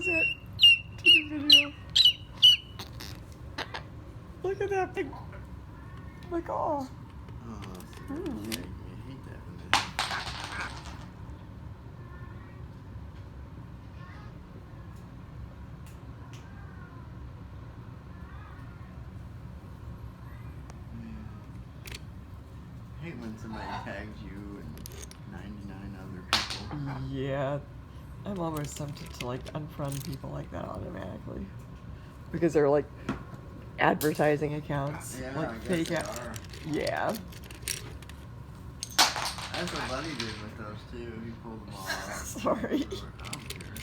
is it? Take a video. Look at that big. Like, oh. Oh, that's I hate that when that happens. I hate when somebody tags you and 99 other people. Yeah. I'm almost tempted to like unfriend people like that automatically. Because they're like advertising accounts. Yeah, like I guess fake they out. are. Yeah. That's what Buddy did with those too. He pulled them all out. Sorry. I don't care.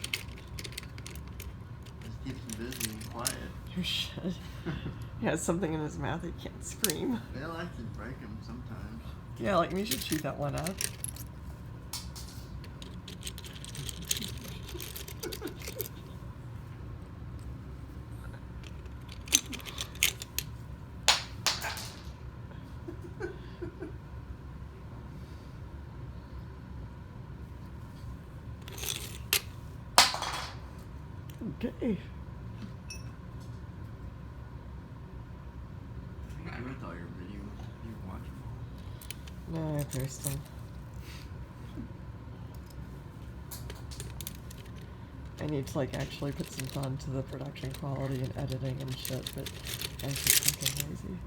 Just keeps him busy and quiet. You should. He has something in his mouth he can't scream. They like to break him sometimes. Yeah, like me should chew that one out. Okay. What do you do with all your videos? You watch them all. No, I post them. I need to like actually put some thought into the production quality and editing and shit, but I'm just fucking lazy.